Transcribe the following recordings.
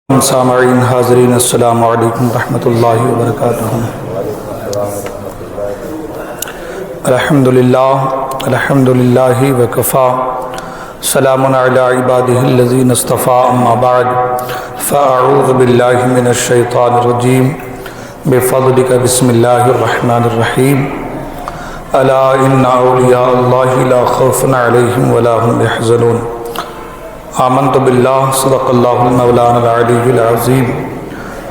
سامعین حاضرین السلام علیکم ورحمۃ اللہ وبرکاتہ۔ الحمدللہ وکفا، سلام علی عبادہ الذین اصطفیٰ، اما بعد فاعوذ باللہ من الشیطان الرجیم، بفضلک بسم اللہ الرحمن الرحیم۔ الا ان اولیاء اللہ لا خوف علیہم ولا هم یحزنون۔ آمنت باللہ، صدق اللہ المولانا العلی العظیم،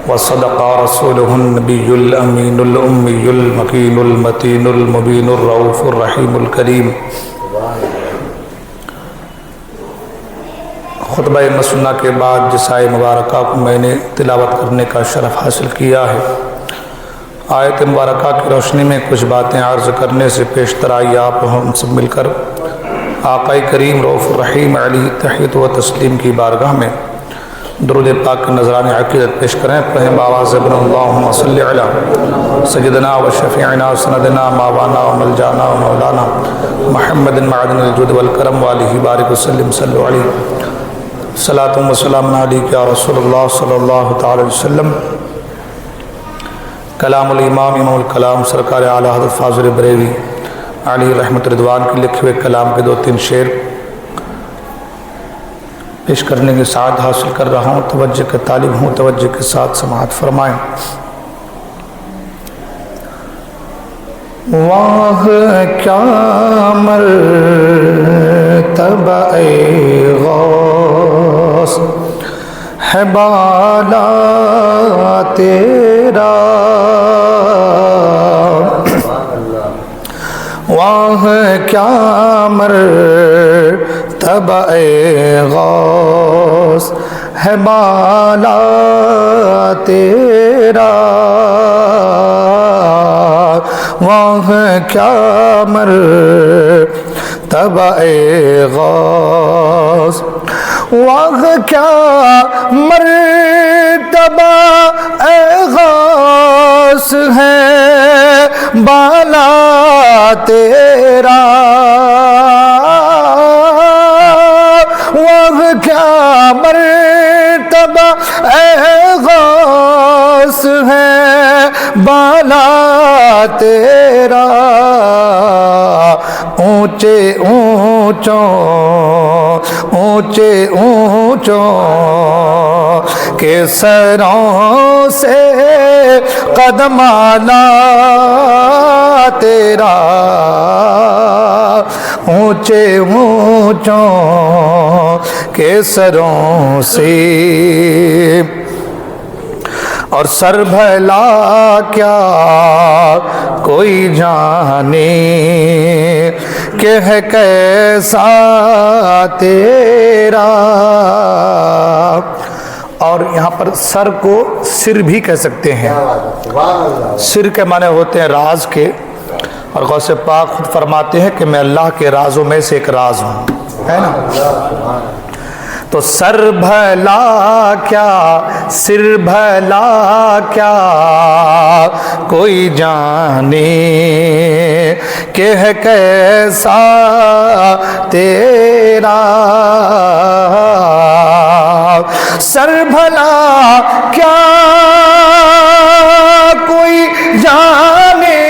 وصدق رسولہ النبی الامین الامی المکین المتین المبین الرؤوف الرحیم الکریم۔ خطبہ مسنہ کے بعد جس آیت مبارکہ کو میں نے تلاوت کرنے کا شرف حاصل کیا ہے، آیت مبارکہ کی روشنی میں کچھ باتیں عرض کرنے سے پیشتر آئی آپ ہم سب مل کر آقا کریم رؤوف الرحیم علیہ تحیت و تسلیم کی بارگاہ میں درود پاک کے نذران عقیدت پیش کریں۔ پڑھیں بآواز ابن اللہم صلی علی سیدنا و شفیعنا و سندنا ماوانا و ملجانا و مولانا محمد معدن الجود والکرم والہ بارک وسلم صلی علیہ صلاۃ و سلام علیک یا رسول اللہ صلی اللہ تعالی وسلم۔ کلام الامام امام الکلام سرکار اعلیٰ حضرت فاضل بریلوی علی رحمت رضوان کے لکھے ہوئے کلام کے 2-3 شعر پیش کرنے کی سعادت حاصل کر رہا ہوں۔ توجہ کے طالب ہوں، توجہ کے ساتھ سماعت فرمائیں۔ واہ کیا مرتبہ اے غوث ہے بالا تیرا، واہ کیا مرتبہ اے غوث ہے بالا تیرا، واہ کیا مرتبہ اے غوث، واہ کیا مرتبہ اے غوث ہے بالا تیرا، واہ کیا مرتبہ اے غوث ہے بالا تیرا، اونچے اونچوں کے سروں سے قدم آلا تیرا، اونچے کے سروں سے، اور سر بھلا کیا کوئی جانے کہ ہے کیسا تیرا۔ اور یہاں پر سر کو سر بھی کہہ سکتے ہیں، سر کے معنی ہوتے ہیں راز کے، اور غوث پاک خود فرماتے ہیں کہ میں اللہ کے رازوں میں سے ایک راز ہوں، ہے نا۔ تو سر بھلا کیا، سر بھلا کیا کوئی جانے کہ ہے کیسا تیرا، سر بھلا کیا کوئی جانے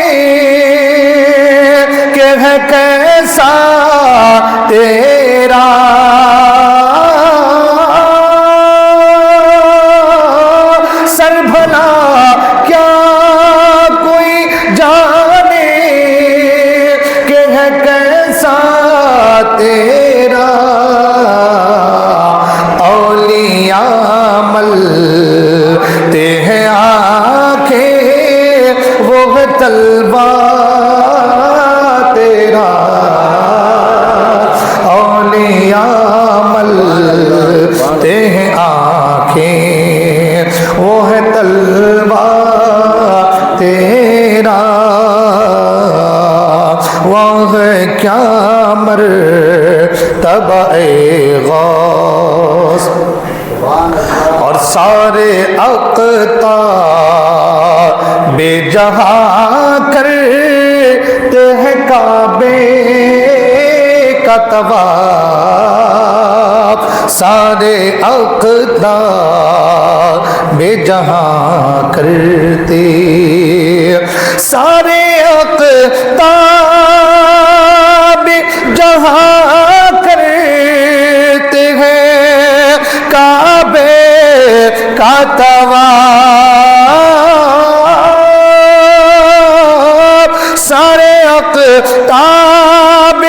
کہ ہے کیسا تیرا، سر بھلا کیا کوئی جانے کہ ہے کیسا تیرا، اولیاء ملتے ہیں آنکھیں وہ طلبہ تیرا، اولیاء ملتے ہیں آنکھیں وہ ہے طلبہ تیرا، واہ کیا مرتبہ اے غوث، اور سارے اقطار بے جہاں کرتے ہیں کعبے کا طواف، سارے اقدار بے جہاں کرتے، سارے اقطاب جہاں کرتے ہیں، کعبے کا طواف، سارے اقطاب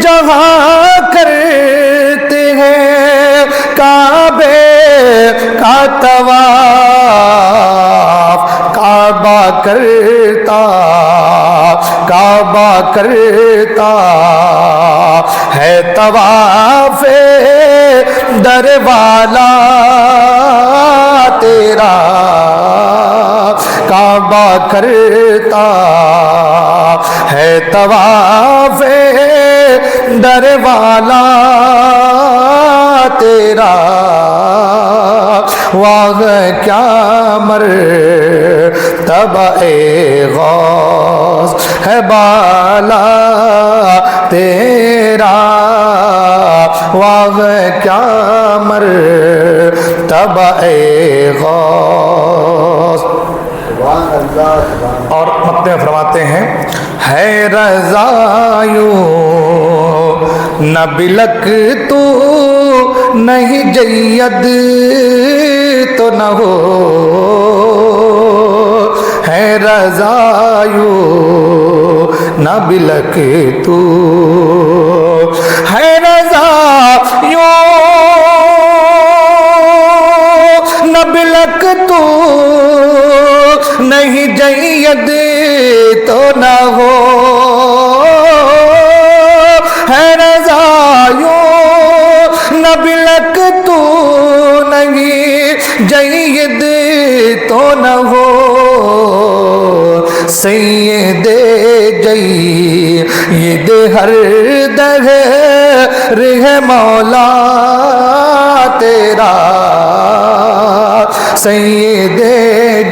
جہاں کرتے ہیں، کعبے کا طواف، کعبہ کرتا، کعبہ کرتا ہے طواف در والا تیرا، کعبہ کرتا ہے طواف در والا تیرا، واہ کیا مرتبہ غوث ہے بالا تیرا، واہ کیا مرتبہ غوث۔ اور مقطع فرماتے ہیں، ہے رضا یوں نہ بلک تو نہیں جید تو نہ ہو، ہے رضا یوں نہ بلک تو، ہے رضا یوں نہ بلک تو نہیں جید تو نہ ہو، ہے رضا یوں نہ بلک تو نہیں جید تو نہ ہو، سید جید ہر دہر ہے مولا تیرا، سید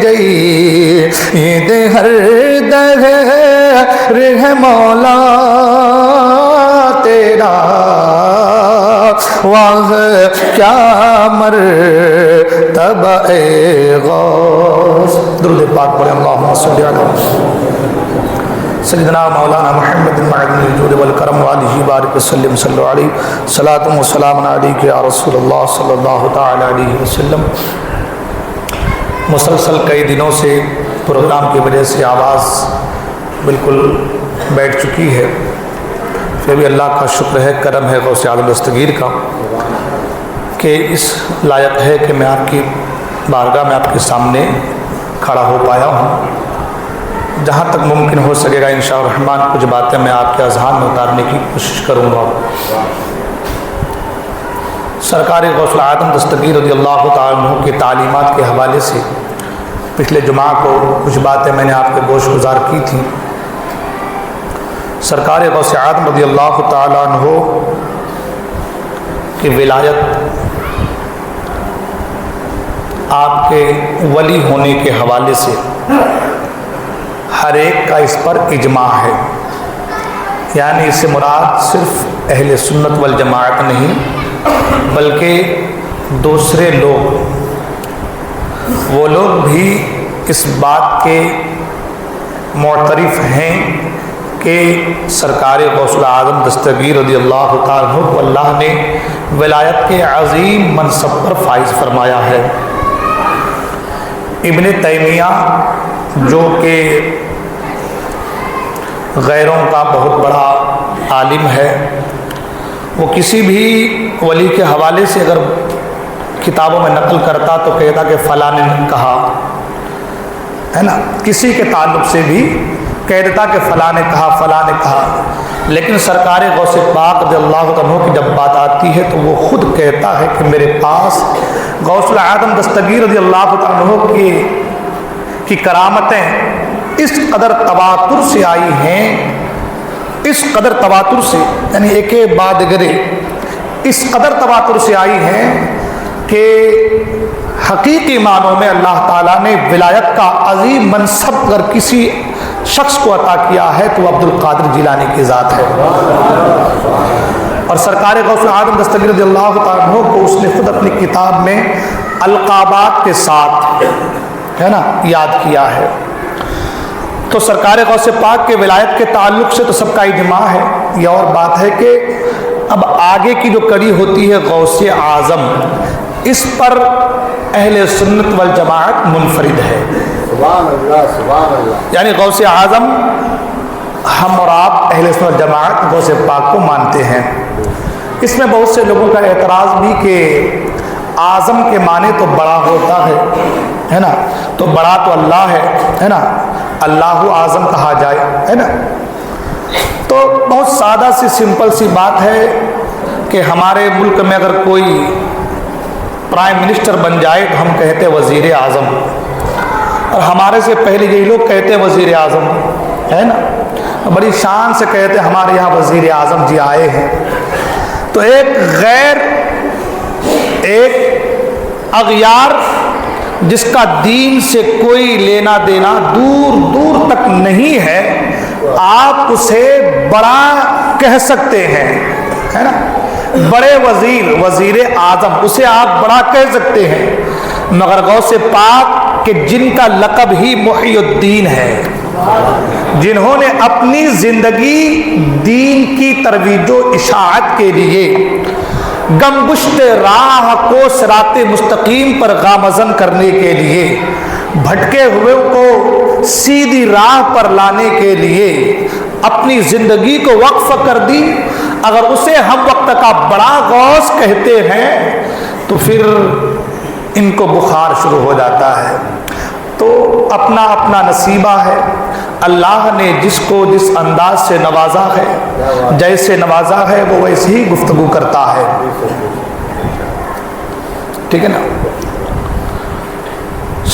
جید ہر دہر ہے مولا تیرا، واہ کیا مرتبہ غوث۔ درود پاک پڑھیں، اللہم صلی علی سیدنا مولانا محمد معدن الجود والکرم وآلہ بارک وسلم، صلی اللہ علیہ صلاۃ و سلام علیک یا رسول اللہ صلی اللہ تعالی علیہ وسلم۔ مسلسل کئی دنوں سے پروگرام کی وجہ سے آواز بالکل بیٹھ چکی ہے، پھر بھی اللہ کا شکر ہے، کرم ہے غوث اعظم دستگیر کا کہ اس لائق ہے کہ میں آپ کی بارگاہ میں آپ کے سامنے کھڑا ہو پایا ہوں۔ جہاں تک ممکن ہو سکے گا انشاء الرحمن کچھ باتیں میں آپ کے اذہان میں اتارنے کی کوشش کروں گا۔ سرکار غوث اعظم دستگیر رضی اللہ تعالیٰ عنہ کی تعلیمات کے حوالے سے پچھلے جمعہ کو کچھ باتیں میں نے آپ کے گوش گزار کی تھیں۔ سرکار غوث اعظم رضی اللہ تعالیٰ عنہ کی ولایت آپ کے ولی ہونے کے حوالے سے ہر ایک کا اس پر اجماع ہے، یعنی اس سے مراد صرف اہل سنت والجماعت نہیں بلکہ دوسرے لوگ، وہ لوگ بھی اس بات کے معترف ہیں کہ سرکار غوث اعظم دستگیر رضی اللہ تعالیٰ عنہ کو اللہ نے ولایت کے عظیم منصب پر فائز فرمایا ہے۔ ابن تیمیہ جو کہ غیروں کا بہت بڑا عالم ہے، وہ کسی بھی ولی کے حوالے سے اگر کتابوں میں نقل کرتا تو کہتا کہ فلاں نے کہا، ہے نا، کسی کے تعلق سے بھی کہہ دیتا کہ فلاں نے کہا، فلاں نے کہا، لیکن سرکار غوث پاک رضی اللہ عنہ کی جب بات آتی ہے تو وہ خود کہتا ہے کہ میرے پاس غوث اعظم دستگیر رضی اللہ عنہ کی کرامتیں اس قدر تواتر سے آئی ہیں، اس قدر تواتر سے، یعنی ایک بعد گرے اس قدر تواتر سے آئی ہیں کہ حقیقی معنوں میں اللہ تعالیٰ نے ولایت کا عظیم منصب اگر کسی شخص کو عطا کیا ہے تو عبد القادر جیلانی کی ذات ہے۔ اور سرکار غوث اعظم دستگیر رضی اللہ تعالیٰ عنہ کو اس نے خود اپنی کتاب میں القابات کے ساتھ ہے نا یاد کیا ہے۔ تو سرکار غوث پاک کے ولایت کے تعلق سے تو سب کا اجماع ہے۔ یہ اور بات ہے کہ اب آگے کی جو کڑی ہوتی ہے غوث اعظم، اس پر اہل سنت والجماعت منفرد ہے۔ سبحان اللہ سبحان اللہ۔ یعنی غوث اعظم ہم اور آپ اہل سنت والجماعت غوث پاک کو مانتے ہیں۔ اس میں بہت سے لوگوں کا اعتراض بھی کہ اعظم کے معنی تو بڑا ہوتا ہے نا، تو بڑا تو اللہ ہے نا، اللہ اعظم کہا جائے ہے نا۔ تو بہت سادہ سی سمپل سی بات ہے کہ ہمارے ملک میں اگر کوئی پرائم منسٹر بن جائے تو ہم کہتے وزیر اعظم، اور ہمارے سے پہلے یہی لوگ کہتے وزیر اعظم ہے نا، بڑی شان سے کہتے ہمارے یہاں وزیر اعظم جی آئے ہیں۔ تو ایک اغیار جس کا دین سے کوئی لینا دینا دور دور تک نہیں ہے، آپ اسے بڑا کہہ سکتے ہیں ہے نا، بڑے وزیر اعظم، اسے آپ بڑا کہہ سکتے ہیں۔ مگر غوث پاک کہ جن کا لقب ہی محی الدین ہے، جنہوں نے اپنی زندگی دین کی ترویج و اشاعت کے لیے گمگشت راہ کو صراط مستقیم پر گامزن کرنے کے لیے، بھٹکے ہوئے کو سیدھی راہ پر لانے کے لیے اپنی زندگی کو وقف کر دی، اگر اسے ہم وقت کا بڑا غوث کہتے ہیں تو پھر ان کو بخار شروع ہو جاتا ہے۔ تو اپنا اپنا نصیبہ ہے، اللہ نے جس کو جس انداز سے نوازا ہے، جیسے نوازا ہے وہ ویسے ہی گفتگو کرتا ہے، ٹھیک ہے نا۔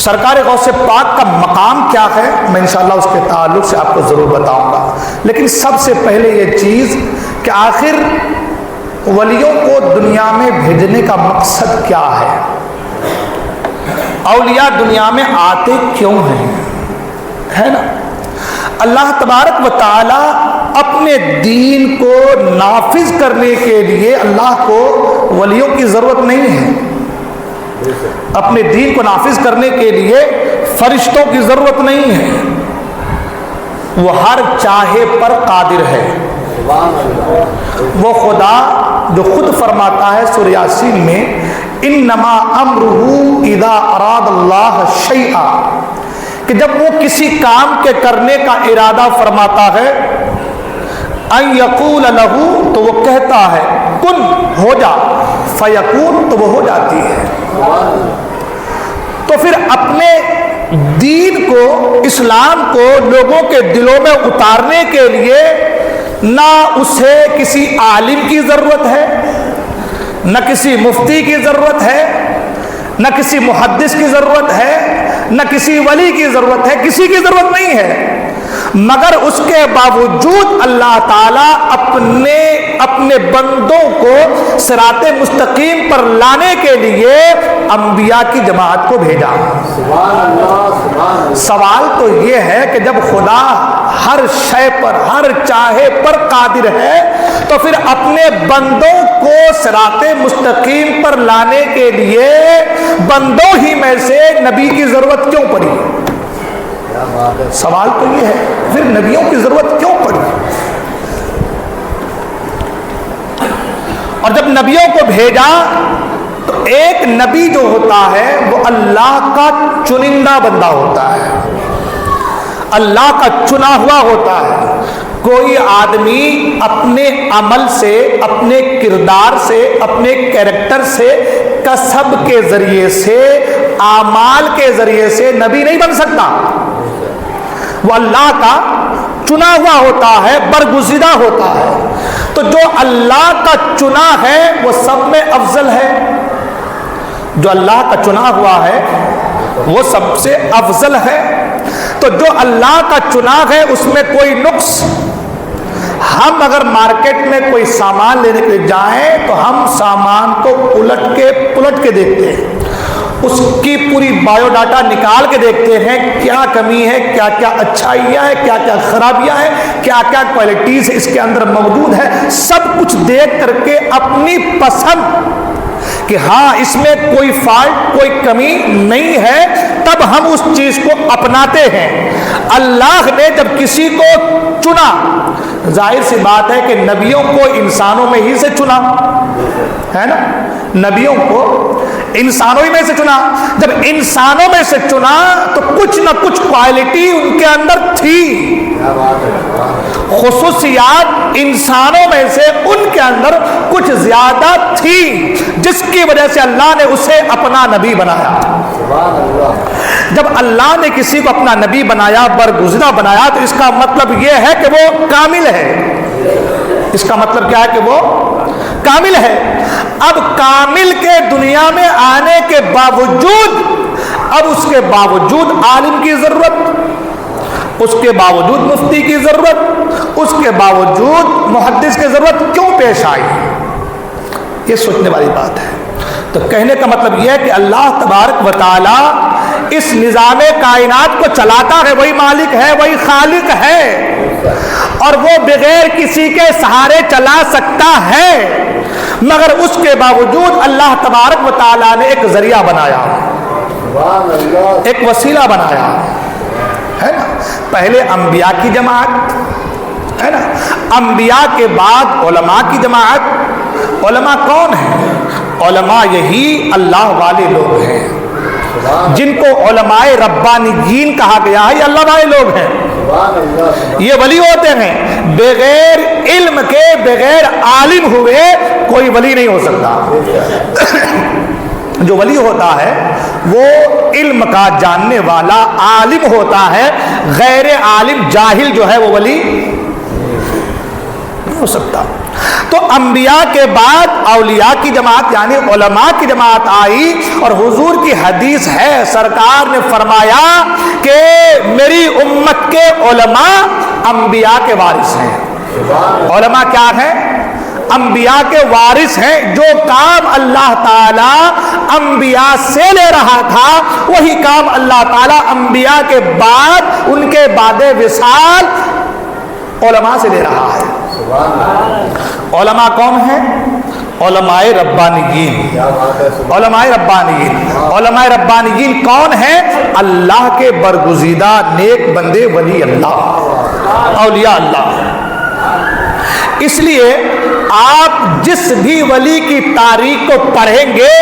سرکار غوث پاک کا مقام کیا ہے میں انشاءاللہ اس کے تعلق سے آپ کو ضرور بتاؤں گا، لیکن سب سے پہلے یہ چیز کہ آخر ولیوں کو دنیا میں بھیجنے کا مقصد کیا ہے، اولیاء دنیا میں آتے کیوں ہیں، ہے نا۔ اللہ تبارک و تعالی اپنے دین کو نافذ کرنے کے لیے اللہ کو ولیوں کی ضرورت نہیں ہے، اپنے دین کو نافذ کرنے کے لیے فرشتوں کی ضرورت نہیں ہے، وہ ہر چاہے پر قادر ہے۔ وہ خدا جو خود فرماتا ہے سورہ یاسین میں، انما امرہ اذا اراد اللہ شیئا، کہ جب وہ کسی کام کے کرنے کا ارادہ فرماتا ہے، ان یقول لہ، تو وہ کہتا ہے کن، ہو جا، فیکون، تو وہ ہو جاتی ہے۔ تو پھر اپنے دین کو، اسلام کو لوگوں کے دلوں میں اتارنے کے لیے نہ اسے کسی عالم کی ضرورت ہے، نہ کسی مفتی کی ضرورت ہے، نہ کسی محدث کی ضرورت ہے، نہ کسی ولی کی ضرورت ہے، کسی کی ضرورت نہیں ہے، مگر اس کے باوجود اللہ تعالیٰ اپنے بندوں کو صراط مستقیم پر لانے کے لیے انبیاء کی جماعت کو بھیجا۔ سوال تو یہ ہے کہ جب خدا ہر شے پر، ہر چاہے پر قادر ہے، تو پھر اپنے بندوں کو صراط مستقیم پر لانے کے لیے بندوں ہی میں سے نبی کی ضرورت کیوں پڑی؟ سوال تو یہ ہے، پھر نبیوں کی ضرورت کیوں پڑی؟ اور جب نبیوں کو بھیجا تو ایک نبی جو ہوتا ہے وہ اللہ کا چنندہ بندہ ہوتا ہے، اللہ کا چنا ہوا ہوتا ہے۔ کوئی آدمی اپنے عمل سے، اپنے کردار سے، اپنے کیریکٹر سے، کسب کے ذریعے سے، اعمال کے ذریعے سے نبی نہیں بن سکتا، وہ اللہ کا چنا ہوا ہوتا ہے، برگزیدہ ہوتا ہے۔ تو جو اللہ کا چنا ہے وہ سب میں افضل ہے، جو اللہ کا چنا ہوا ہے وہ سب سے افضل ہے۔ تو جو اللہ کا چنا ہے اس میں کوئی نقص، ہم اگر مارکیٹ میں کوئی سامان لینے کے لیے جائیں تو ہم سامان کو پلٹ کے دیکھتے ہیں، اس کی پوری بایو ڈاٹا نکال کے دیکھتے ہیں کیا کمی ہے، کیا کیا اچھائیاں ہیں، کیا کیا خرابیاں ہیں، کیا کیا کوالٹیز اس کے اندر موجود ہے، سب کچھ دیکھ کر کے اپنی پسند کہ ہاں اس میں کوئی فالٹ کوئی کمی نہیں ہے، تب ہم اس چیز کو اپناتے ہیں۔ اللہ نے جب کسی کو چنا، ظاہر سی بات ہے کہ نبیوں کو انسانوں میں ہی سے چنا ہے نا، نبیوں کو انسانوں ہی میں سے چنا۔ جب انسانوں میں سے چنا تو کچھ نہ کچھ کوالٹی ان کے اندر تھی، خصوصیات انسانوں میں سے ان کے اندر کچھ زیادہ تھی، جس کی وجہ سے اللہ نے اسے اپنا نبی بنایا۔ جب اللہ نے کسی کو اپنا نبی بنایا، برگزیدہ بنایا، تو اس کا مطلب یہ ہے کہ وہ کامل ہے۔ اس کا مطلب کیا ہے کہ وہ کامل ہے۔ اب کامل کے دنیا میں آنے کے باوجود، اب اس کے باوجود عالم کی ضرورت، اس کے باوجود مفتی کی ضرورت، اس کے باوجود محدث کی ضرورت کیوں پیش آئی؟ یہ سوچنے والی بات ہے۔ تو کہنے کا مطلب یہ ہے کہ اللہ تبارک و تعالی اس نظام کائنات کو چلاتا ہے، وہی مالک ہے، وہی خالق ہے، اور وہ بغیر کسی کے سہارے چلا سکتا ہے، مگر اس کے باوجود اللہ تبارک و تعالی نے ایک ذریعہ بنایا، ایک وسیلہ بنایا ہے نا۔ پہلے انبیاء کی جماعت ہے نا، انبیاء کے بعد علماء کی جماعت۔ علماء کون ہیں؟ علماء یہی اللہ والے لوگ ہیں جن کو علماء ربانیین کہا گیا ہے۔ یہ اللہ والے لوگ ہیں، یہ ولی ہوتے ہیں۔ بغیر علم کے، بغیر عالم ہوئے کوئی ولی نہیں ہو سکتا۔ جو ولی ہوتا ہے وہ علم کا جاننے والا عالم ہوتا ہے، غیر عالم جاہل جو ہے وہ ولی نہیں ہو سکتا۔ تو انبیاء کے بعد اولیاء کی جماعت یعنی علماء کی جماعت آئی، اور حضور کی حدیث ہے، سرکار نے فرمایا کہ میری امت کے علماء انبیاء کے وارث ہیں۔ علماء کیا ہیں؟ انبیاء کے وارث ہیں۔ جو کام اللہ تعالیٰ انبیاء سے لے رہا تھا، وہی کام اللہ تعالیٰ انبیاء کے بعد، ان کے بعد وصال علماء سے لے رہا ہے۔ علماء کون ہیں؟ علماء ربانیین۔ علماء ربانیین، علماء ربانیین کون ہیں؟ اللہ کے برگزیدہ نیک بندے، ولی اللہ، اولیاء اللہ۔ اس لیے آپ جس بھی ولی کی تاریخ کو پڑھیں گے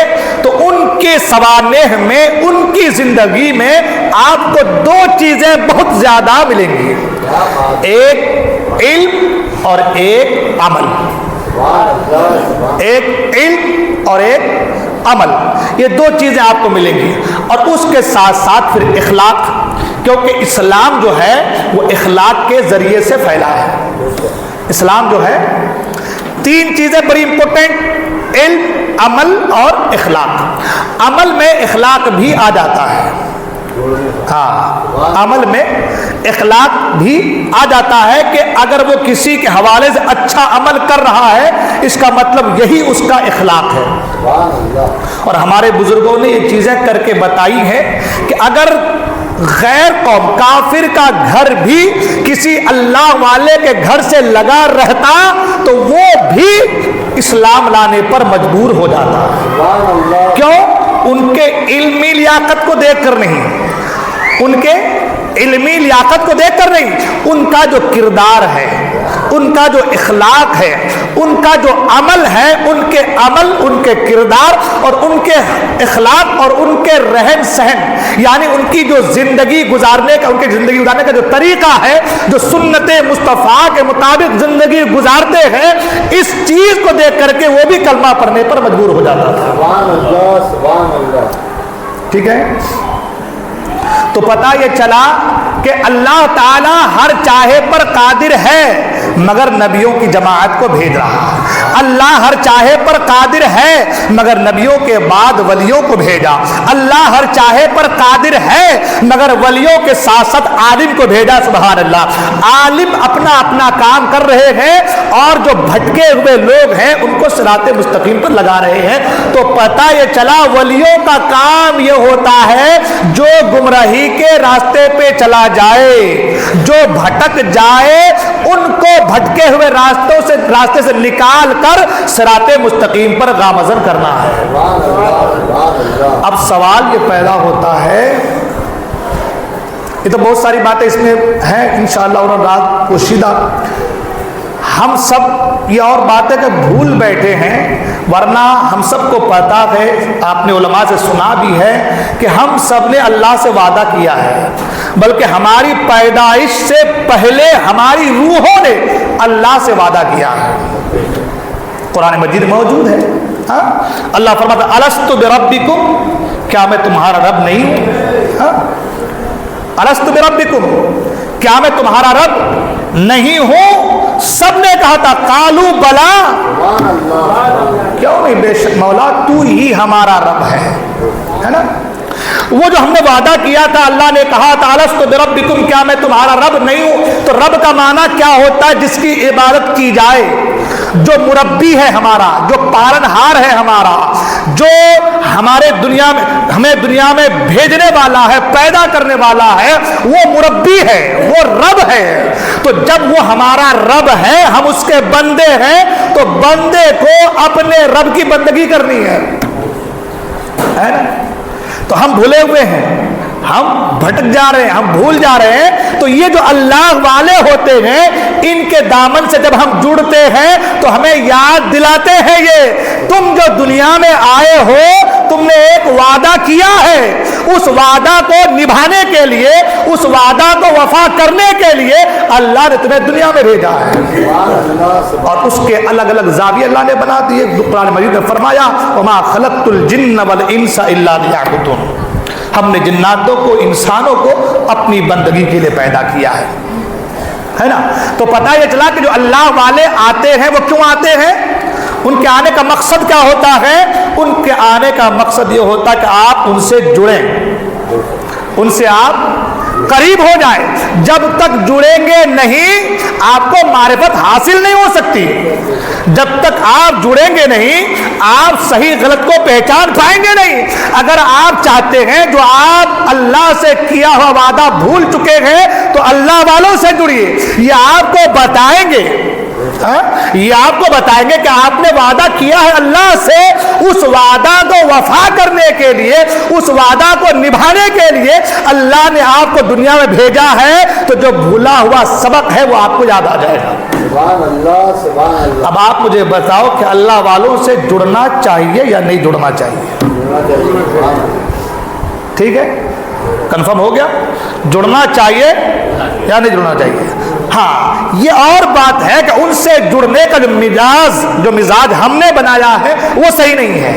تو ان کے سوانح میں، ان کی زندگی میں آپ کو دو چیزیں بہت زیادہ ملیں گی، ایک علم اور ایک عمل۔ ایک علم اور ایک عمل، یہ دو چیزیں آپ کو ملیں گی، اور اس کے ساتھ ساتھ پھر اخلاق، کیونکہ اسلام جو ہے وہ اخلاق کے ذریعے سے پھیلا ہے۔ اسلام جو ہے تین چیزیں بڑی امپورٹنٹ، علم، عمل اور اخلاق۔ عمل میں اخلاق بھی آ جاتا ہے، ہاں، عمل میں اخلاق بھی آ جاتا ہے کہ اگر وہ کسی کے حوالے سے اچھا عمل کر رہا ہے، اس کا مطلب یہی اس کا اخلاق ہے۔ اور ہمارے بزرگوں نے یہ چیزیں کر کے بتائی ہیں کہ اگر غیر قوم، کافر کا گھر بھی کسی اللہ والے کے گھر سے لگا رہتا تو وہ بھی اسلام لانے پر مجبور ہو جاتا۔ کیوں؟ ان کے علمی لیاقت کو دیکھ کر نہیں، ان کے علمی لیاقت کو دیکھ کر نہیں، ان کا جو کردار ہے، ان کا جو اخلاق ہے، ان کا جو عمل ہے، ان کے عمل، ان کے کردار اور ان کے اخلاق اور ان کے رہن سہن، یعنی ان کی جو زندگی گزارنے کا، ان کی زندگی گزارنے کا جو طریقہ ہے، جو سنت مصطفیٰ کے مطابق زندگی گزارتے ہیں، اس چیز کو دیکھ کر کے وہ بھی کلمہ پڑھنے پر مجبور ہو جاتا تھا۔ سبحان اللہ، سبحان اللہ۔ ٹھیک ہے، تو پتہ یہ چلا کہ اللہ تعالیٰ ہر چاہے پر قادر ہے، مگر نبیوں کی جماعت کو بھیج رہا ہے۔ اللہ ہر چاہے پر قادر ہے، مگر نبیوں کے بعد ولیوں کو بھیجا۔ اللہ ہر چاہے پر قادر ہے، مگر ولیوں کے ساتھ ساتھ عالم کو بھیجا۔ سبحان اللہ۔ عالم اپنا اپنا کام کر رہے ہیں، اور جو بھٹکے ہوئے لوگ ہیں ان کو صراط مستقیم پر لگا رہے ہیں۔ تو پتہ یہ چلا ولیوں کا کام یہ ہوتا ہے جو جو گمراہی کے راستے پہ چلا جائے، جو بھٹک جائے، ان کو بھٹکے ہوئے راستے سے نکال کر صراط مستقیم پر گامزن کرنا ہے۔ اب سوال یہ پیدا ہوتا ہے، یہ تو بہت ساری باتیں اس میں ہیں انشاءاللہ اور رات پوشیدہ، ہم سب یہ اور باتیں کہ بھول بیٹھے ہیں، ورنہ ہم سب کو پتا ہے، آپ نے علماء سے سنا بھی ہے کہ ہم سب نے اللہ سے وعدہ کیا ہے، بلکہ ہماری پیدائش سے پہلے ہماری روحوں نے اللہ سے وعدہ کیا ہے، قرآن مجید موجود ہے۔ اللہ فرماتا ہے الست بربکم، کیا میں تمہارا رب نہیں ہوں؟ الست بربکم، کیا میں تمہارا رب نہیں ہوں؟ سب نے کہا تھا قالو بلا، کیوں نہیں، بے شک مولا تو ہی ہمارا رب ہے نا۔ وہ جو ہم نے وعدہ کیا تھا، اللہ نے کہا تھا الست بربکم، کیا میں تمہارا رب نہیں ہوں؟ تو رب کا معنی کیا ہوتا ہے؟ جس کی عبادت کی جائے، جو مربی ہے ہمارا، جو پالنہار ہے ہمارا، جو ہمارے ہمیں دنیا میں بھیجنے والا ہے، پیدا کرنے والا ہے، وہ مربی ہے، وہ رب ہے۔ تو جب وہ ہمارا رب ہے، ہم اس کے بندے ہیں، تو بندے کو اپنے رب کی بندگی کرنی ہے نا۔ تو ہم بھولے ہوئے ہیں، ہم بھٹک جا رہے ہیں، ہم بھول جا رہے ہیں۔ تو یہ جو اللہ والے ہوتے ہیں، ان کے دامن سے جب ہم جڑتے ہیں تو ہمیں یاد دلاتے ہیں، یہ تم جو دنیا میں آئے ہو، تم نے ایک وعدہ کیا ہے، اس وعدہ کو نبھانے کے لیے، اس وعدہ کو وفا کرنے کے لیے اللہ نے تمہیں دنیا میں بھیجا ہے، اور اس کے الگ الگ زاویے اللہ نے بنا دیے۔ قرآن مجید نے فرمایا وما خلقت الجن والانس الا لیعبدون، ہم نے جناتوں کو، انسانوں کو اپنی بندگی کے لیے پیدا کیا ہے نا۔ تو پتہ یہ چلا کہ جو اللہ والے آتے ہیں وہ کیوں آتے ہیں، ان کے آنے کا مقصد کیا ہوتا ہے؟ ان کے آنے کا مقصد یہ ہوتا ہے کہ آپ ان سے جڑیں، ان سے آپ قریب ہو جائیں۔ جب تک جڑیں گے نہیں، آپ کو معرفت حاصل نہیں ہو سکتی۔ جب تک آپ جڑیں گے نہیں، آپ صحیح غلط کو پہچان پائیں گے نہیں۔ اگر آپ چاہتے ہیں، جو آپ اللہ سے کیا ہوا وعدہ بھول چکے ہیں، تو اللہ والوں سے جڑیے، یہ آپ کو بتائیں گے، یہ آپ کو بتائیں گے کہ آپ نے وعدہ کیا ہے اللہ سے، اس وعدہ کو وفا کرنے کے لیے، اس وعدہ کو نبھانے کے لیے اللہ نے آپ کو دنیا میں بھیجا ہے۔ تو جو بھولا ہوا سبق ہے وہ آپ کو یاد آ جائے گا۔ سبحان اللہ، سبحان اللہ۔ اب آپ مجھے بتاؤ کہ اللہ والوں سے جڑنا چاہیے یا نہیں جڑنا چاہیے؟ ٹھیک ہے، کنفرم ہو گیا، جڑنا چاہیے یا نہیں جڑنا چاہیے؟ ہاں، یہ اور بات ہے کہ ان سے جڑنے کا جو مزاج ہم نے بنایا ہے وہ صحیح نہیں ہے۔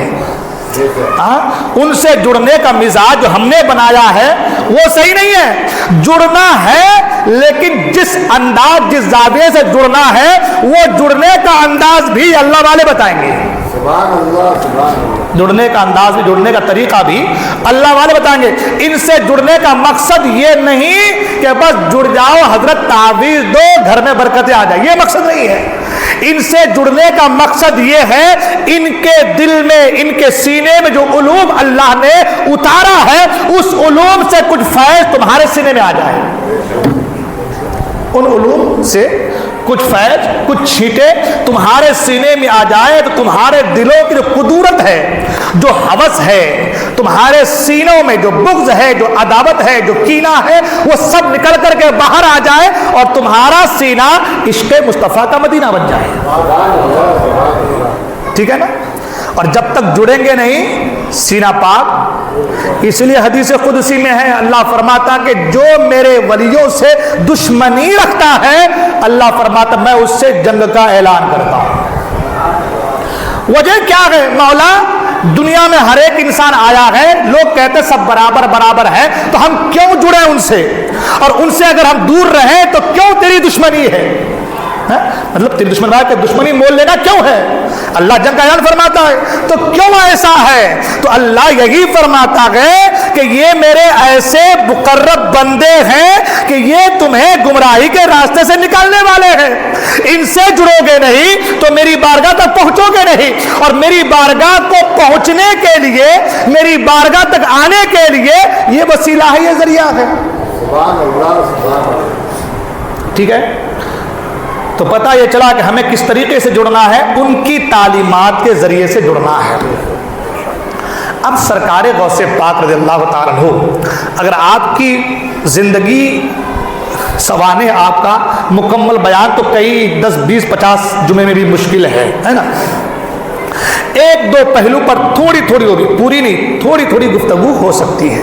ان سے جڑنے کا مزاج جو ہم نے بنایا ہے وہ صحیح نہیں ہے۔ جڑنا ہے، لیکن جس انداز، جس زاویے سے جڑنا ہے، وہ جڑنے کا انداز بھی اللہ والے بتائیں گے۔ سبحان اللہ، سبحان اللہ۔ جڑنے کا انداز بھی، جڑنے کا طریقہ بھی اللہ والے بتائیں گے۔ ان سے جڑنے کا مقصد یہ نہیں کہ بس جڑ جاؤ، حضرت تعویذ دو، گھر میں برکتیں آ جائیں، یہ مقصد نہیں ہے۔ ان سے جڑنے کا مقصد یہ ہے ان کے دل میں، ان کے سینے میں جو علوم اللہ نے اتارا ہے، اس علوم سے کچھ فیض تمہارے سینے میں آ جائے، ان علوم سے کچھ فیض، کچھ چھینٹے تمہارے سینے میں آ جائے، تو تمہارے دلوں کی جو قدورت ہے، جو ہوس ہے، تمہارے سینوں میں جو بغض ہے، جو عداوت ہے، جو کینہ ہے، وہ سب نکل کر کے باہر آ جائے، اور تمہارا سینہ عشق مصطفیٰ کا مدینہ بن جائے۔ ٹھیک ہے نا؟ اور جب تک جڑیں گے نہیں، سینہ پاک۔ اس لیے حدیث قدسی میں ہے، اللہ فرماتا کہ جو میرے ولیوں سے دشمنی رکھتا ہے، اللہ فرماتا میں اس سے جنگ کا اعلان کرتا ہوں۔ وجہ کیا ہے؟ مولا دنیا میں ہر ایک انسان آیا ہے، لوگ کہتے سب برابر برابر ہے، تو ہم کیوں جڑیں ان سے؟ اور ان سے اگر ہم دور رہیں تو کیوں تیری دشمنی ہے؟ مطلب تیری دشمنی مول لینا کیوں ہے؟ اللہ جنگ کا اعلان فرماتا ہے، تو کیوں ایسا ہے؟ تو اللہ یہی فرماتا ہے کہ یہ میرے ایسے مقرب بندے ہیں کہ یہ تمہیں گمراہی کے راستے سے نکالنے والے ہیں، ان سے جڑو گے نہیں تو میری بارگاہ تک پہنچو گے نہیں، اور میری بارگاہ کو پہنچنے کے لیے، میری بارگاہ تک آنے کے لیے یہ وسیلہ ہے، یہ ذریعہ ہے۔ سبحان اللہ سبحان اللہ۔ ٹھیک ہے، تو پتہ یہ چلا کہ ہمیں کس طریقے سے جڑنا ہے، ان کی تعلیمات کے ذریعے سے جڑنا ہے۔ اب سرکار غوث پاک رضی اللہ تعالیٰ عنہ، اگر آپ کی زندگی سوانح آپ کا مکمل بیان تو کئی 10 20 50 جمعے میں بھی مشکل ہے نا، ایک دو پہلو پر تھوڑی تھوڑی ہوگی، پوری نہیں، تھوڑی تھوڑی گفتگو ہو سکتی ہے۔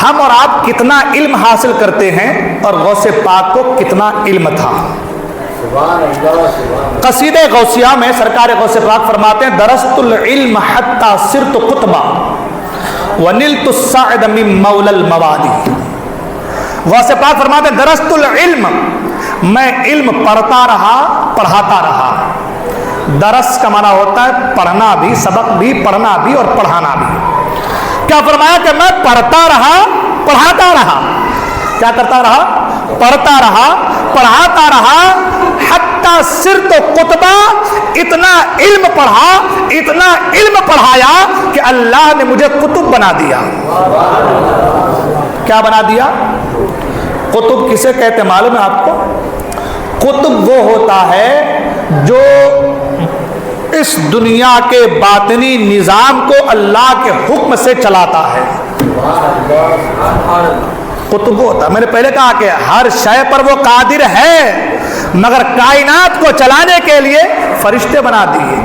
ہم اور آپ کتنا علم حاصل کرتے ہیں اور غوث پاک کو کتنا علم تھا۔ سبحان اللہ سبحان اللہ۔ قصیدہ غوثیہ میں سرکار غوث پاک فرماتے ہیں درست العلم حتی صرت قطبا ونلت السعد من مولا الموادی۔ غوث پاک فرماتے ہیں درست العلم، میں علم پڑھتا رہا پڑھاتا رہا۔ درس کا معنی ہوتا ہے پڑھنا بھی، سبق بھی، پڑھنا بھی اور پڑھانا بھی۔ کیا فرمایا کہ میں پڑھتا رہا پڑھاتا رہا، کیا کرتا رہا؟ پڑھتا رہا پڑھاتا رہا، حتی صرت قطبہ، اتنا علم پڑھا، اتنا علم پڑھایا کہ اللہ نے مجھے قطب بنا دیا۔ کیا بنا دیا؟ قطب کسے کہتے ہیں معلوم ہے آپ کو؟ قطب وہ ہوتا ہے جو اس دنیا کے باطنی نظام کو اللہ کے حکم سے چلاتا ہے۔ قطب ہوتا ہے، میں نے پہلے کہا کہ ہر شے پر وہ قادر ہے، مگر کائنات کو چلانے کے لیے فرشتے بنا دیے،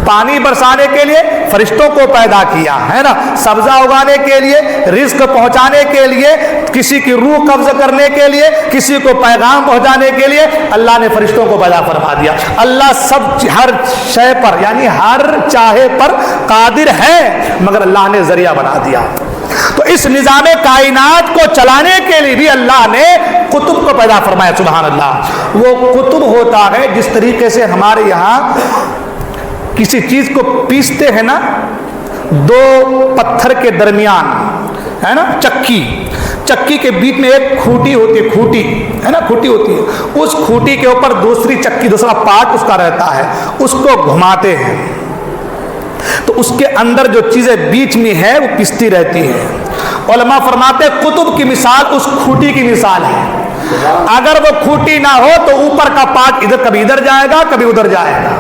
پانی برسانے کے لیے فرشتوں کو پیدا کیا ہے نا، سبزہ اگانے کے لیے، رزق پہنچانے کے لیے، کسی کی روح قبض کرنے کے لیے، کسی کو پیغام پہنچانے کے لیے اللہ نے فرشتوں کو پیدا فرما دیا۔ اللہ سب ہر شے پر یعنی ہر چاہے پر قادر ہے، مگر اللہ نے ذریعہ بنا دیا۔ تو اس نظام کائنات کو چلانے کے لیے بھی اللہ نے قطب کو پیدا فرمایا۔ سبحان اللہ۔ وہ قطب ہوتا ہے جس طریقے سے ہمارے یہاں کسی چیز کو پیستے ہیں نا، دو پتھر کے درمیان ہے نا چکی کے بیچ میں ایک کھوٹی ہوتی ہے، کھوٹی ہے نا، کھوٹی ہوتی ہے، اس کھوٹی کے اوپر دوسری چکی، دوسرا پارٹ اس کا رہتا ہے، اس کو گھماتے ہیں تو اس کے اندر جو چیزیں بیچ میں ہے وہ پستی رہتی ہے۔ علماء فرماتے ہیں قطب کی مثال اس کھوٹی کی مثال ہے۔ اگر وہ کھوٹی نہ ہو تو اوپر کا پارٹ ادھر کبھی ادھر جائے گا، کبھی ادھر جائے گا۔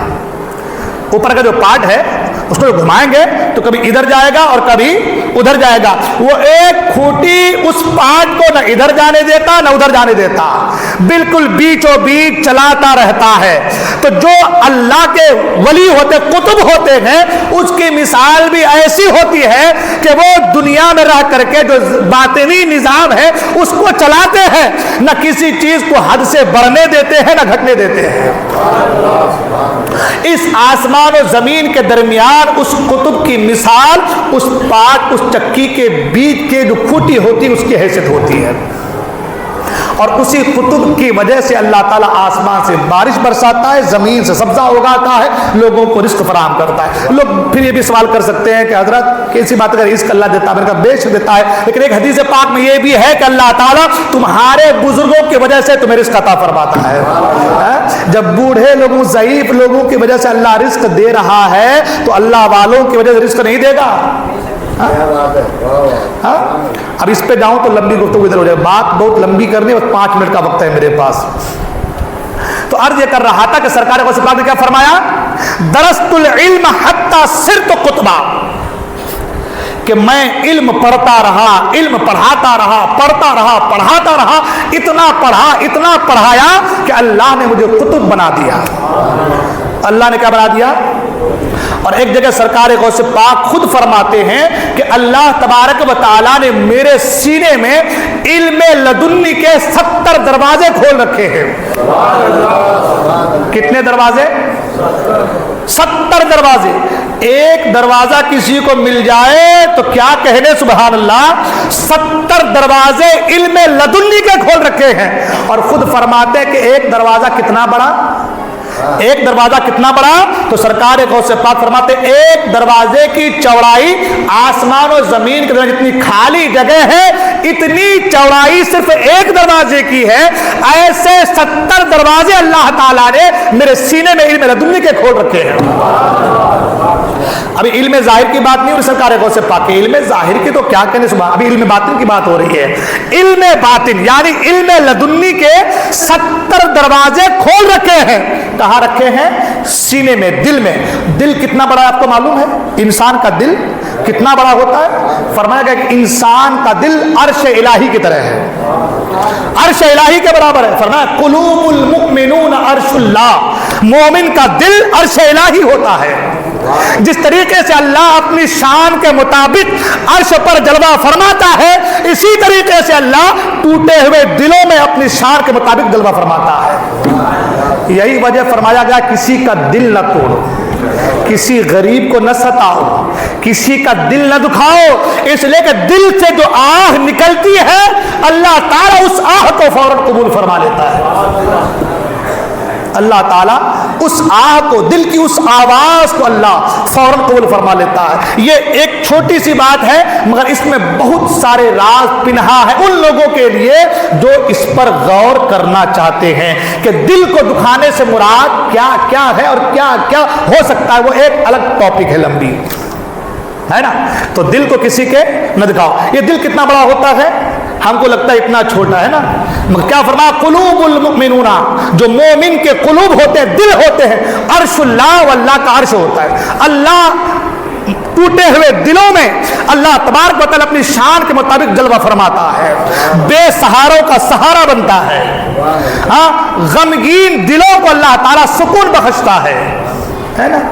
اوپر کا جو پارٹ ہے اس کو گھمائیں گے تو کبھی ادھر جائے گا اور کبھی ادھر جائے گا۔ وہ ایک کھوٹی اس پارٹ کو نہ ادھر جانے دیتا نہ ادھر جانے دیتا، بالکل بیچوں بیچ چلاتا رہتا ہے۔ تو جو اللہ کے ولی ہوتے، قطب ہوتے ہیں، اس کی مثال بھی ایسی ہوتی ہے کہ وہ دنیا میں رہ کر کے جو باطنی نظام ہے اس کو چلاتے ہیں، نہ کسی چیز کو حد سے بڑھنے دیتے ہیں نہ گھٹنے دیتے ہیں۔ اس آسمان و زمین کے درمیان اس قطب کی مثال اس پارٹ، اس چکی کے بیچ کے جو کھوٹی ہوتی ہے اس کی حیثیت ہوتی ہے۔ اور اسی قطب کی وجہ سے اللہ تعالیٰ آسمان سے بارش برساتا ہے، زمین سے سبزہ اگاتا ہے، لوگوں کو رزق فراہم کرتا ہے۔ لوگ پھر یہ بھی سوال کر سکتے ہیں کہ حضرت کیسی بات ہے، رزق اللہ دیتا ہے؟ میں نے کہا بے شک دیتا ہے، لیکن ایک حدیث پاک میں یہ بھی ہے کہ اللہ تعالیٰ تمہارے بزرگوں کی وجہ سے تمہیں رزق عطا فرماتا ہے۔ جب بوڑھے لوگوں، ضعیف لوگوں کی وجہ سے اللہ رزق دے رہا ہے تو اللہ والوں کی وجہ سے رزق نہیں دے گا؟ اب اس پہ جاؤں تو لمبی گفتگو ادھر ہو جائے، بات بہت لمبی کرنی ہے، 5 منٹ کا وقت ہے میرے پاس۔ تو عرض یہ کر رہا تھا کہ سرکار غوث پاک نے کیا فرمایا؟ درست العلم حتی صرت قطبا، کہ میں علم پڑھتا رہا، علم پڑھاتا رہا، پڑھتا رہا، پڑھاتا رہا، اتنا پڑھا، اتنا پڑھایا کہ اللہ نے مجھے قطب بنا دیا۔ اللہ نے کیا بنا دیا؟ اور ایک جگہ سرکار غوث پاک خود فرماتے ہیں کہ اللہ تبارک و تعالیٰ نے میرے سینے میں علم لدنی کے 70 دروازے کھول رکھے ہیں۔ کتنے دروازے؟ 70 دروازے۔ ایک دروازہ کسی کو مل جائے تو کیا کہنے، سبحان اللہ، 70 دروازے علم لدنی کے کھول رکھے ہیں۔ اور خود فرماتے ہیں کہ ایک دروازہ کتنا بڑا؟ ایک دروازہ کتنا بڑا؟ تو سرکار غوث پاک فرماتے ایک دروازے کی چوڑائی آسمان و زمین کے جتنی خالی جگہ ہے اتنی چوڑائی صرف ایک دروازے کی ہے. ایسے 70 دروازے اللہ تعالیٰ نے میرے سینے میں علم لدنی کے کھول رکھے ہیں. ابھی علم ظاہر کی بات نہیں ہو رہی سرکار غوث پاک کے. علم ظاہر کی تو کیا کہنے سبحان، ابھی علم باطن کی بات ہو رہی ہے. علم باطن یعنی علم لدنی کے 70 دروازے کھول رکھے ہیں. کہاں رکھے ہیں؟ سینے میں، دل میں. دل کتنا بڑا ہے آپ کو معلوم ہے؟ انسان کا دل کتنا بڑا ہوتا ہے؟ فرمایا گیا کہ انسان کا دل عرش الہی کی طرح ہے، عرش الہی کے برابر ہے. فرمایا قلوب المؤمنون عرش اللہ، مومن کا دل عرش الہی ہوتا ہے. جس طریقے سے اللہ اپنی شان کے مطابق عرش پر جلوہ فرماتا ہے، اسی طریقے سے اللہ ٹوٹے ہوئے دلوں میں اپنی شان کے مطابق جلوہ فرماتا ہے. یہی وجہ فرمایا گیا کسی کا دل نہ توڑو، کسی غریب کو نہ ستاؤ، کسی کا دل نہ دکھاؤ. اس لیے کہ دل سے جو آہ نکلتی ہے اللہ تعالیٰ اس آہ کو فوراً قبول فرما لیتا ہے. اللہ تعالیٰ اس آہ کو، دل کی اس آواز کو اللہ فوراً قبول فرما لیتا ہے. یہ ایک چھوٹی سی بات ہے مگر اس میں بہت سارے راز پنہا ہے ان لوگوں کے لیے جو اس پر غور کرنا چاہتے ہیں کہ دل کو دکھانے سے مراد کیا کیا ہے اور کیا کیا ہو سکتا ہے. وہ ایک الگ ٹاپک ہے، لمبی ہے نا. تو دل کو کسی کے نہ دکھاؤ. یہ دل کتنا بڑا ہوتا ہے ہم کو لگتا ہے اتنا چھوٹا ہے نا، مگر کیا فرمایا قلوب المؤمنون، جو مومن کے قلوب ہوتے ہیں، دل ہوتے ہیں، عرش اللہ، واللہ کا عرش ہوتا ہے. اللہ ٹوٹے ہوئے دلوں میں اللہ تبارک و تعالیٰ اپنی شان کے مطابق جلوہ فرماتا ہے، بے سہاروں کا سہارا بنتا ہے. ہاں، غمگین دلوں کو اللہ تعالیٰ سکون بخشتا ہے نا.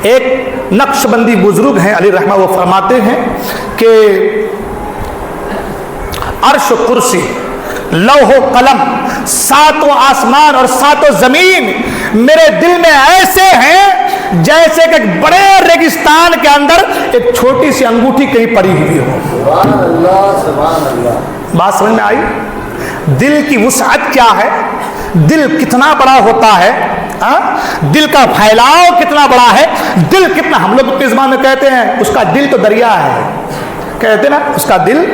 ایک نقش بندی بزرگ ہیں علی رحمہ، وہ فرماتے ہیں کہ عرش و کرسی، لوح و قلم، ساتوں آسمان اور ساتوں زمین میرے دل میں ایسے ہیں جیسے کہ ایک بڑے ریگستان کے اندر ایک چھوٹی سی انگوٹھی کہیں پڑی ہوئی ہو. سبحان اللہ سبحان اللہ. بات سمجھ میں آئی؟ دل کی وسعت کیا ہے، دل کتنا بڑا ہوتا ہے، دل کا پھیلاؤ کتنا بڑا ہے. دل کتنا، ہم لوگ اپنی زبان میں کہتے ہیں اس کا دل تو دریا ہے، کہتے نا اس کا دل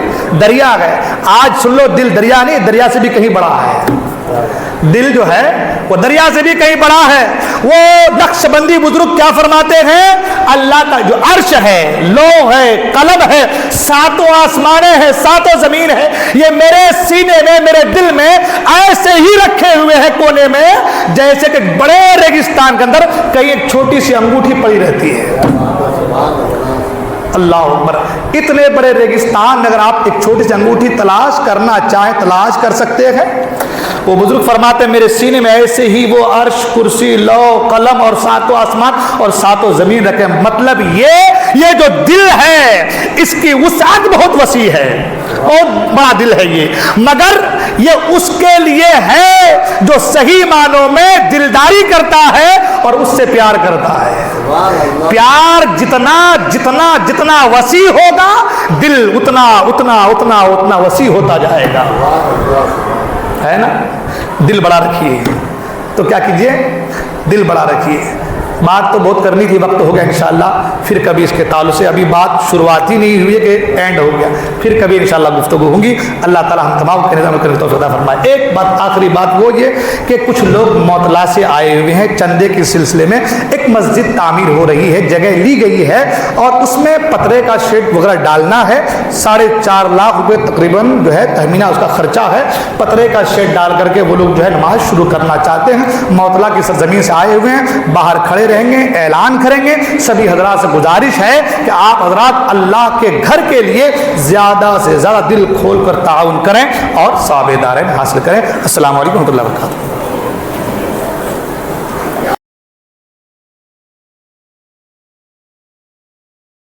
دریا ہے. آج سن لو، دل دریا نہیں، دریا سے بھی کہیں بڑا ہے. دل جو ہے وہ دریا سے بھی کہیں بڑا ہے. وہ نقش بندی بزرگ کیا فرماتے ہیں؟ اللہ کا جو عرش ہے، لوح ہے، قلم ہے، ساتوں آسمانیں ہیں، ساتوں زمین ہے، یہ میرے سینے میں، میرے دل میں ایسے ہی رکھے ہوئے ہیں کونے میں جیسے کہ بڑے ریگستان کے اندر کہیں ایک چھوٹی سی انگوٹھی پڑی رہتی ہے. اللہ اکبر. اتنے بڑے ریگستان میں اگر آپ ایک چھوٹی سی انگوٹھی تلاش کرنا چاہیں تلاش کر سکتے ہیں. وہ بزرگ فرماتے ہیں میرے سینے میں ایسے ہی وہ عرش، کرسی، لوح، قلم اور ساتوں آسمان اور ساتوں زمین رکھے. مطلب یہ جو دل ہے اس کی وسعت بہت وسیع ہے، بہت بڑا دل ہے یہ، مگر یہ اس کے لیے ہے جو صحیح معنوں میں دلداری کرتا ہے اور اس سے پیار کرتا ہے. پیار جتنا جتنا جتنا وسیع ہوگا دل اتنا اتنا اتنا اتنا وسیع ہوتا جائے گا، ہے نا. دل بڑا رکھیے. تو کیا کیجئے؟ دل بڑا رکھیے. بات تو بہت کرنی تھی، وقت ہو گیا انشاءاللہ پھر کبھی اس کے تعلق سے. ابھی بات شروعات ہی نہیں ہوئی کہ اینڈ ہو گیا، پھر کبھی انشاءاللہ گفتگو ہوں گی. اللہ تعالیٰ ہم تمام کے نظام کرنے توفیق عطا فرمائے. ایک بات، آخری بات وہ یہ کہ کچھ لوگ معطلا سے آئے ہوئے ہیں چندے کے سلسلے میں. ایک مسجد تعمیر ہو رہی ہے، جگہ لی گئی ہے اور اس میں پترے کا شیڈ وغیرہ ڈالنا ہے. 4.5 لاکھ روپے تقریباً جو ہے تخمینہ اس کا خرچہ ہے. پترے کا شیڈ ڈال کر کے وہ لوگ جو ہے نماز شروع کرنا چاہتے ہیں. معطلا کی سرزمین سے آئے ہوئے ہیں، باہر کھڑے رہیں گے، اعلان کریں گے. سبھی حضرات سے گزارش ہے کہ آپ حضرات اللہ کے گھر کے لیے زیادہ سے زیادہ دل کھول کر تعاون کریں اور ثواب دارین حاصل کریں. السلام علیکم ورحمۃ اللہ وبرکاتہ.